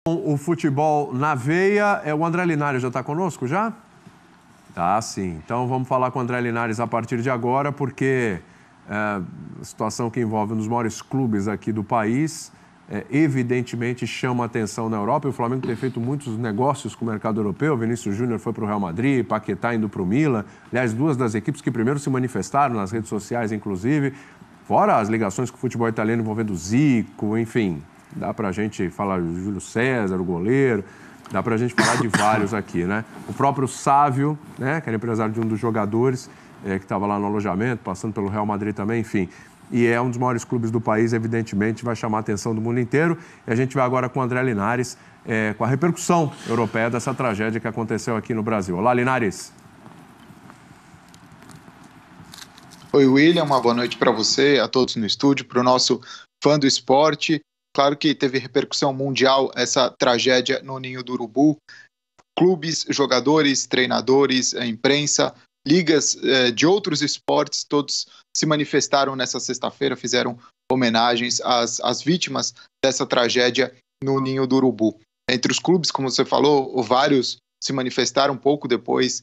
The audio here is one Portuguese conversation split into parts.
O futebol na veia, o André Linares já está conosco já? Tá, sim. Então vamos falar com o André Linares a partir de agora, porque a situação que envolve um dos maiores clubes aqui do país, evidentemente chama atenção na Europa. E o Flamengo tem feito muitos negócios com o mercado europeu. O Vinícius Júnior foi para o Real Madrid, Paquetá indo para o Milan. Aliás, duas das equipes que primeiro se manifestaram nas redes sociais, inclusive. Fora as ligações com o futebol italiano envolvendo Zico, enfim. Dá para a gente falar do Júlio César, o goleiro, dá para a gente falar de vários aqui, né? O próprio Sávio, né, que era empresário de um dos jogadores, que estava lá no alojamento, passando pelo Real Madrid também, enfim. E é um dos maiores clubes do país, evidentemente, vai chamar a atenção do mundo inteiro. E a gente vai agora com o André Linares, com a repercussão europeia dessa tragédia que aconteceu aqui no Brasil. Olá, Linares. Oi, William, uma boa noite para você, a todos no estúdio, para o nosso fã do esporte. Claro que teve repercussão mundial essa tragédia no Ninho do Urubu. Clubes, jogadores, treinadores, a imprensa, ligas de outros esportes, todos se manifestaram nessa sexta-feira, fizeram homenagens às vítimas dessa tragédia no Ninho do Urubu. Entre os clubes, como você falou, vários se manifestaram um pouco depois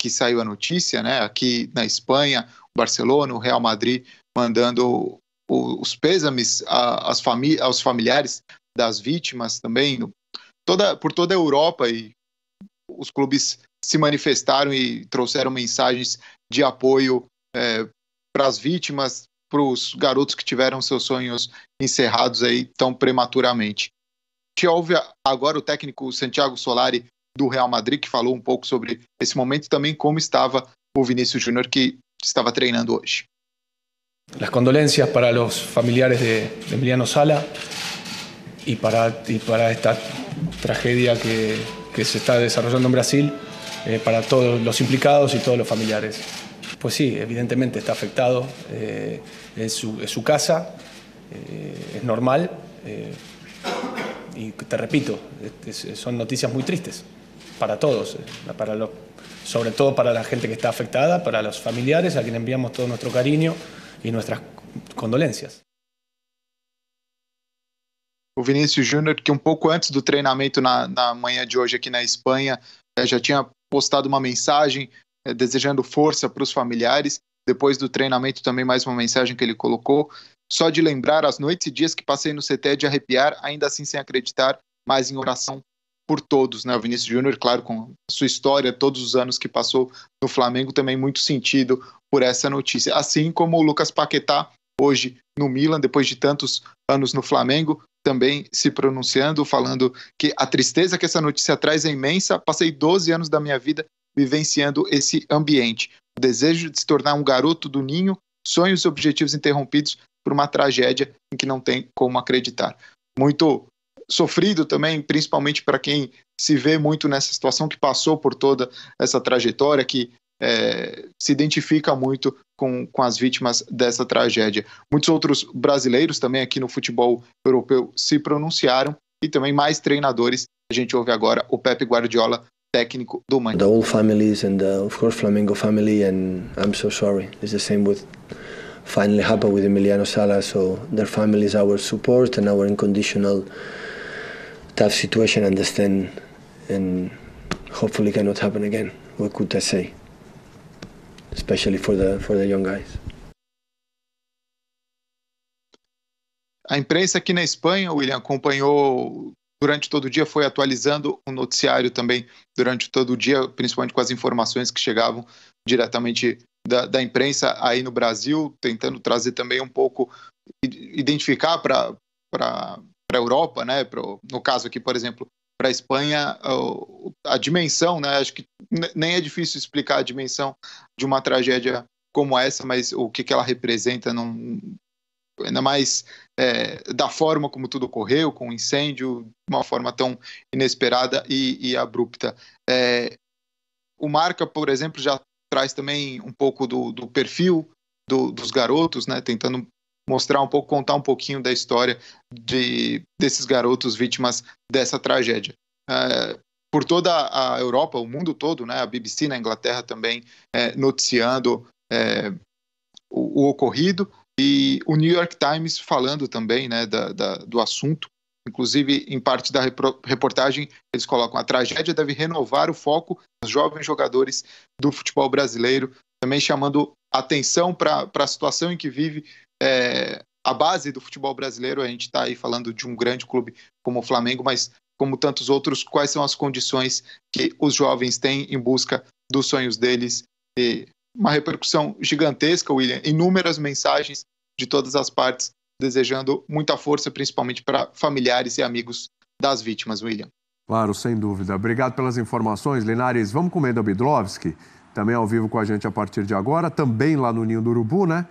que saiu a notícia, né? Aqui na Espanha, o Barcelona, o Real Madrid, mandando os pêsames aos familiares das vítimas também, por toda a Europa, e os clubes se manifestaram e trouxeram mensagens de apoio para as vítimas, para os garotos que tiveram seus sonhos encerrados aí tão prematuramente. A gente ouve agora o técnico Santiago Solari do Real Madrid, que falou um pouco sobre esse momento e também como estava o Vinícius Júnior, que estava treinando hoje. Las condolencias para los familiares de Emiliano Sala y para esta tragedia que se está desarrollando en Brasil, para todos los implicados y todos los familiares. Pues sí, evidentemente está afectado, es su casa, es normal, y te repito, son noticias muy tristes para todos, sobre todo para la gente que está afectada, para los familiares, a quienes enviamos todo nuestro cariño e nossas condolências. O Vinícius Júnior, que um pouco antes do treinamento na manhã de hoje aqui na Espanha, já tinha postado uma mensagem desejando força para os familiares. Depois do treinamento também mais uma mensagem que ele colocou. Só de lembrar as noites e dias que passei no CT de arrepiar, ainda assim sem acreditar, mas em oração por todos, né? O Vinícius Júnior, claro, com a sua história, todos os anos que passou no Flamengo, também muito sentido por essa notícia. Assim como o Lucas Paquetá, hoje no Milan, depois de tantos anos no Flamengo, também se pronunciando, falando que a tristeza que essa notícia traz é imensa. Passei 12 anos da minha vida vivenciando esse ambiente. O desejo de se tornar um garoto do ninho, sonhos e objetivos interrompidos por uma tragédia em que não tem como acreditar. Muito sofrido também, principalmente para quem se vê muito nessa situação, que passou por toda essa trajetória, que se identifica muito com as vítimas dessa tragédia. Muitos outros brasileiros também aqui no futebol europeu se pronunciaram, e também mais treinadores. A gente ouve agora o Pep Guardiola, técnico do Manchester. The whole families and of course Flamengo family, and I'm so sorry. It's the same with finally happened with Emiliano Sala, so their family is our support and our unconditional tough situation, understand, and hopefully cannot happen again. What could I say? Especially for the young guys. A imprensa aqui na Espanha, William, acompanhou durante todo o dia, foi atualizando o noticiário também durante todo o dia, principalmente com as informações que chegavam diretamente da imprensa aí no Brasil, tentando trazer também um pouco, identificar para a Europa, né? No caso aqui, por exemplo, para a Espanha, a dimensão, né? Acho que nem é difícil explicar a dimensão de uma tragédia como essa, mas o que ela representa, ainda mais da forma como tudo ocorreu, com o incêndio, de uma forma tão inesperada e abrupta. O Marca, por exemplo, já traz também um pouco do perfil dos garotos, né? Tentando mostrar um pouco, contar um pouquinho da história desses garotos vítimas dessa tragédia. Por toda a Europa, o mundo todo, né? A BBC na Inglaterra também noticiando o ocorrido, e o New York Times falando também, né, do assunto, Inclusive, em parte da reportagem, eles colocam: a tragédia deve renovar o foco dos jovens jogadores do futebol brasileiro, também chamando atenção para a situação em que vive a base do futebol brasileiro. A gente está aí falando de um grande clube como o Flamengo, mas como tantos outros, quais são as condições que os jovens têm em busca dos sonhos deles. E uma repercussão gigantesca, William, inúmeras mensagens de todas as partes, desejando muita força, principalmente para familiares e amigos das vítimas, William. Claro, sem dúvida. Obrigado pelas informações, Linares. Vamos com o Mendel Bidlovski, também ao vivo com a gente a partir de agora, também lá no Ninho do Urubu, né?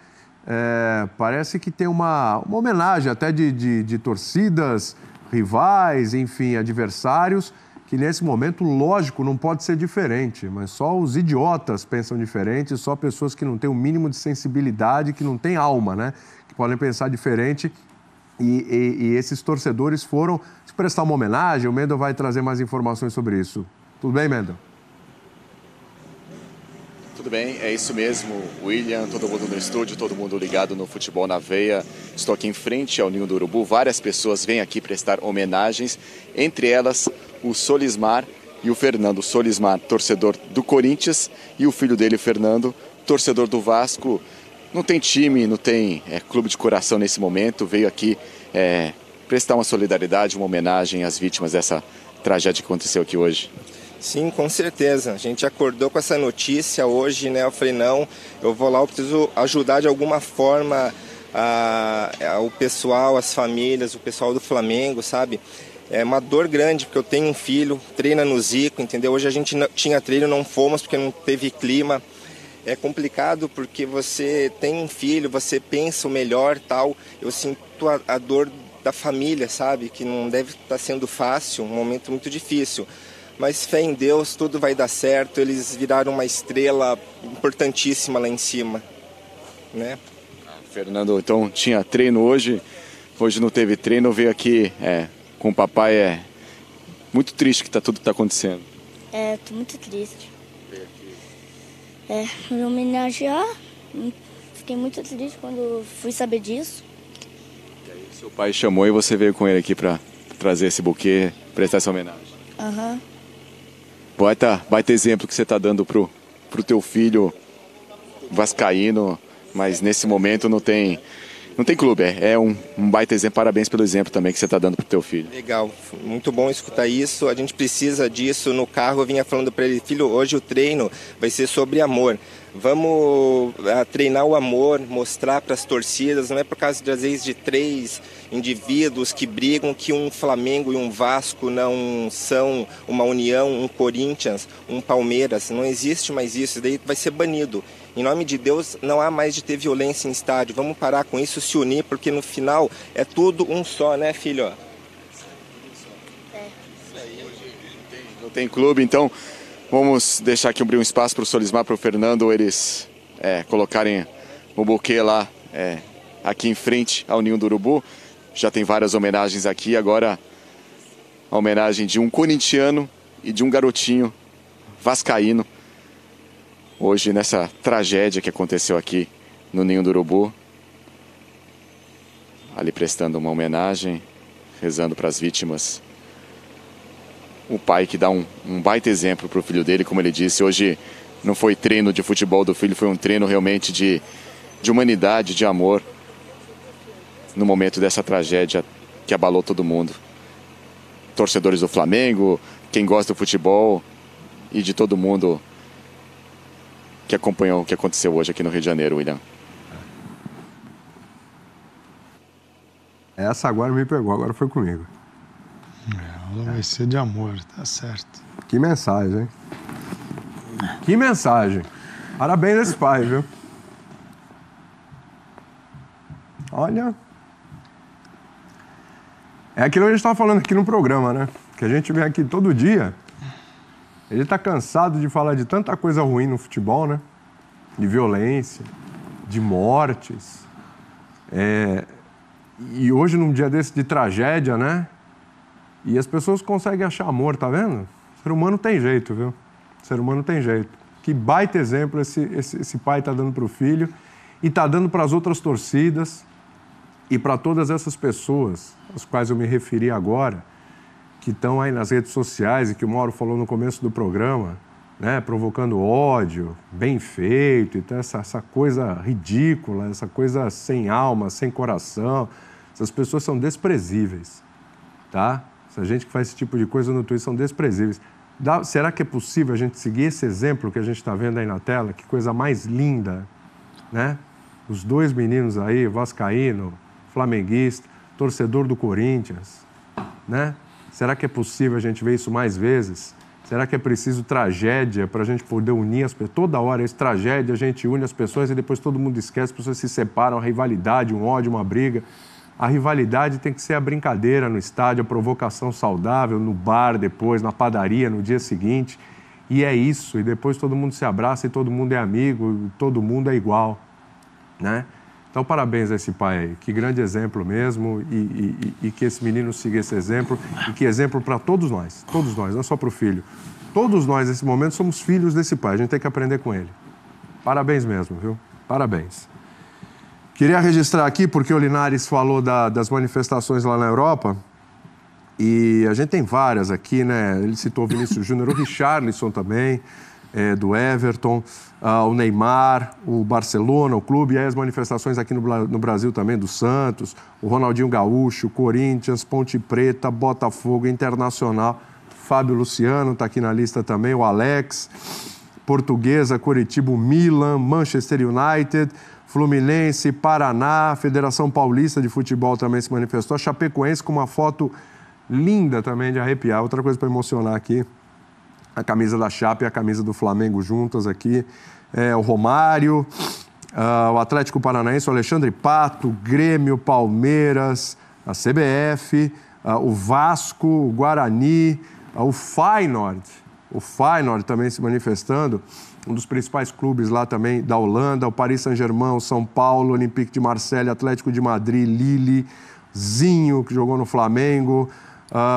Parece que tem uma homenagem até de torcidas, rivais, enfim, adversários, que nesse momento, lógico, não pode ser diferente, mas só os idiotas pensam diferente, só pessoas que não têm o mínimo de sensibilidade, que não têm alma, né? Que podem pensar diferente. E esses torcedores foram se prestar uma homenagem. O Mendel vai trazer mais informações sobre isso. Tudo bem, Mendel? Tudo bem, é isso mesmo, William, todo mundo no estúdio, todo mundo ligado no Futebol na Veia. Estou aqui em frente ao Ninho do Urubu, várias pessoas vêm aqui prestar homenagens, entre elas o Solismar e o Fernando. O Solismar, torcedor do Corinthians, e o filho dele, Fernando, torcedor do Vasco. Não tem time, não tem clube de coração nesse momento, veio aqui prestar uma solidariedade, uma homenagem às vítimas dessa tragédia que aconteceu aqui hoje. Sim, com certeza. A gente acordou com essa notícia hoje, né? Eu falei, não, eu vou lá, eu preciso ajudar de alguma forma o pessoal, as famílias, o pessoal do Flamengo, sabe? É uma dor grande, porque eu tenho um filho, treina no Zico, entendeu? Hoje a gente não tinha treino, não fomos porque não teve clima. É complicado porque você tem um filho, você pensa o melhor, tal. Eu sinto a dor da família, sabe? Que não deve estar sendo fácil, um momento muito difícil. Mas fé em Deus, tudo vai dar certo. Eles viraram uma estrela importantíssima lá em cima, né? Fernando, então tinha treino hoje não teve treino, veio aqui com o papai. É muito triste que tudo está acontecendo. Tô muito triste. Me homenagear, fiquei muito triste quando fui saber disso. E aí seu pai chamou e você veio com ele aqui para trazer esse buquê, prestar essa homenagem. Aham. Baita exemplo que você está dando pro teu filho vascaíno, mas nesse momento não tem clube. É um baita exemplo. Parabéns pelo exemplo também que você está dando pro teu filho. Legal, muito bom escutar isso. A gente precisa disso. No carro eu vinha falando para ele: filho, hoje o treino vai ser sobre amor. Vamos treinar o amor, mostrar para as torcidas. Não é por causa, às vezes, de 3 indivíduos que brigam que um Flamengo e um Vasco não são uma união, um Corinthians, um Palmeiras. Não existe mais isso. Isso daí vai ser banido. Em nome de Deus, não há mais de ter violência em estádio. Vamos parar com isso, se unir, porque no final é tudo um só, né, filho? Não tem clube, então vamos deixar aqui abrir um espaço para o Solismar, para o Fernando, eles colocarem o buquê lá, aqui em frente ao Ninho do Urubu. Já tem várias homenagens aqui, agora a homenagem de um corintiano e de um garotinho vascaíno. Hoje, nessa tragédia que aconteceu aqui no Ninho do Urubu, ali prestando uma homenagem, rezando para as vítimas. O pai que dá um baita exemplo para o filho dele, como ele disse, hoje não foi treino de futebol do filho, foi um treino realmente de humanidade, de amor, no momento dessa tragédia que abalou todo mundo. Torcedores do Flamengo, quem gosta do futebol e de todo mundo que acompanhou o que aconteceu hoje aqui no Rio de Janeiro, William. Essa agora me pegou, agora foi comigo. Ela vai ser de amor, tá certo. Que mensagem, hein? Que mensagem. Parabéns a esse pai, viu? Olha... É aquilo que a gente estava falando aqui no programa, né? Que a gente vem aqui todo dia. Ele está cansado de falar de tanta coisa ruim no futebol, né? De violência, de mortes. E hoje, num dia desse de tragédia, né? E as pessoas conseguem achar amor, tá vendo? O ser humano tem jeito, viu? O ser humano tem jeito. Que baita exemplo esse pai está dando para o filho e está dando para as outras torcidas. E para todas essas pessoas, às quais eu me referi agora, que estão aí nas redes sociais e que o Mauro falou no começo do programa, né, provocando ódio, bem feito, então essa coisa ridícula, essa coisa sem alma, sem coração, essas pessoas são desprezíveis, tá? Essa gente que faz esse tipo de coisa no Twitter são desprezíveis. Será que é possível a gente seguir esse exemplo que a gente está vendo aí na tela? Que coisa mais linda, né? Os dois meninos aí, vascaíno, flamenguista, torcedor do Corinthians, né? Será que é possível a gente ver isso mais vezes? Será que é preciso tragédia para a gente poder unir as pessoas? Toda hora, essa tragédia, a gente une as pessoas e depois todo mundo esquece, as pessoas se separam, a rivalidade, um ódio, uma briga. A rivalidade tem que ser a brincadeira no estádio, a provocação saudável, no bar depois, na padaria, no dia seguinte. E é isso, e depois todo mundo se abraça e todo mundo é amigo, todo mundo é igual, né? Então, parabéns a esse pai aí. Que grande exemplo mesmo e que esse menino siga esse exemplo e que exemplo para todos nós, não só para o filho. Todos nós, nesse momento, somos filhos desse pai. A gente tem que aprender com ele. Parabéns mesmo, viu? Parabéns. Queria registrar aqui, porque o Linares falou das manifestações lá na Europa e a gente tem várias aqui, né? Ele citou o Vinícius Júnior, o Richarlison também, do Everton, o Neymar, o Barcelona, o clube, e aí as manifestações aqui no Brasil também, do Santos, o Ronaldinho Gaúcho, Corinthians, Ponte Preta, Botafogo, Internacional, Fábio Luciano está aqui na lista também, o Alex, Portuguesa, Coritiba, Milan, Manchester United, Fluminense, Paraná, Federação Paulista de Futebol também se manifestou, a Chapecoense com uma foto linda também de arrepiar, outra coisa para emocionar aqui, a camisa da Chape e a camisa do Flamengo juntas aqui, o Romário, o Atlético Paranaense, o Alexandre Pato, Grêmio, Palmeiras, a CBF, o Vasco, o Guarani, o Feyenoord também se manifestando, um dos principais clubes lá também da Holanda, o Paris Saint-Germain, o São Paulo, o Olympique de Marseille, Atlético de Madrid, Lille, Zinho, que jogou no Flamengo,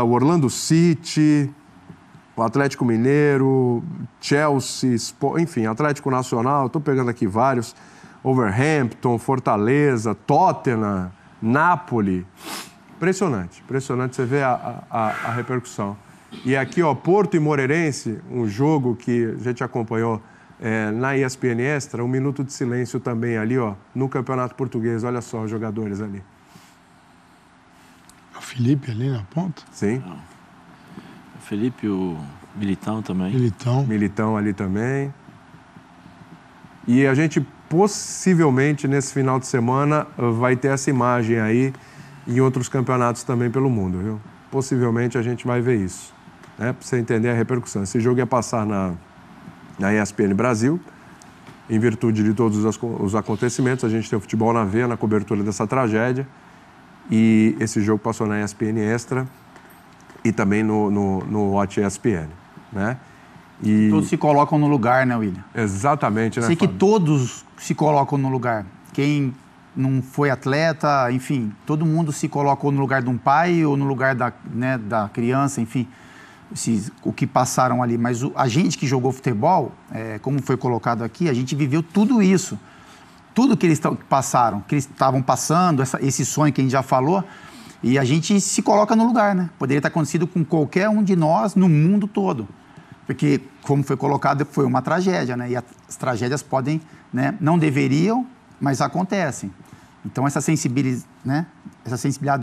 o Orlando City, o Atlético Mineiro, Chelsea, enfim, Atlético Nacional, estou pegando aqui vários, Wolverhampton, Fortaleza, Tottenham, Napoli. Impressionante você vê a repercussão. E aqui, ó, Porto e Moreirense, um jogo que a gente acompanhou na ESPN Extra, um minuto de silêncio também ali, ó, no Campeonato Português. Olha só os jogadores ali. O Felipe ali na ponta? Sim. O Felipe, o Militão também. Militão ali também. E a gente possivelmente nesse final de semana vai ter essa imagem aí em outros campeonatos também pelo mundo, viu? Possivelmente a gente vai ver isso, né? Para você entender a repercussão. Esse jogo ia passar na ESPN Brasil, em virtude de todos os acontecimentos. A gente tem o Futebol na Veia na cobertura dessa tragédia e esse jogo passou na ESPN Extra e também no Watch ESPN, né? E todos se colocam no lugar, né, William? Exatamente, né, Sei que Fábio? todos se colocam no lugar. Quem não foi atleta, enfim, todo mundo se colocou no lugar de um pai ou no lugar da criança, enfim, o que passaram ali. Mas a gente que jogou futebol, como foi colocado aqui, a gente viveu tudo isso. Tudo que eles passaram, que eles estavam passando, esse sonho que a gente já falou, e a gente se coloca no lugar, né? Poderia ter acontecido com qualquer um de nós no mundo todo. Porque, como foi colocado, foi uma tragédia, né? E as tragédias podem, né? Não deveriam, mas acontecem. Então, essa sensibilidade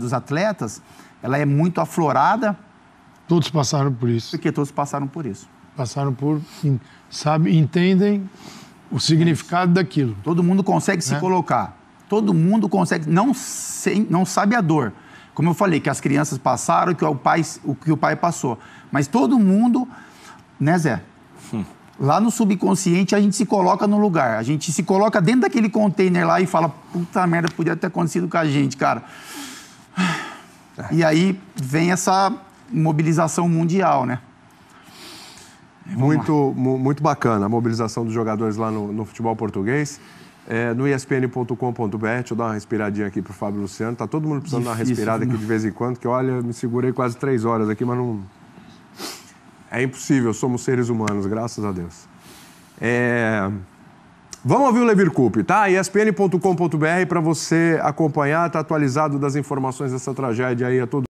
dos atletas, ela é muito aflorada. Todos passaram por isso. Porque todos passaram por isso. Entendem o significado daquilo. Todo mundo consegue se colocar. Todo mundo consegue, não sabe a dor. Como eu falei, que as crianças passaram, o que o pai passou. Mas todo mundo, né, Zé? Lá no subconsciente a gente se coloca no lugar. A gente se coloca dentro daquele container lá e fala, puta merda, podia ter acontecido com a gente, cara. E aí vem essa mobilização mundial, né? Muito bacana a mobilização dos jogadores lá no futebol português. No espn.com.br, deixa eu dar uma respiradinha aqui pro Fábio Luciano. Tá todo mundo precisando dar uma respirada aqui de vez em quando, que olha, me segurei quase 3 horas aqui, mas não... É impossível, somos seres humanos, graças a Deus. Vamos ouvir o Levir Coupe, tá? ESPN.com.br para você acompanhar, tá atualizado das informações dessa tragédia aí a todo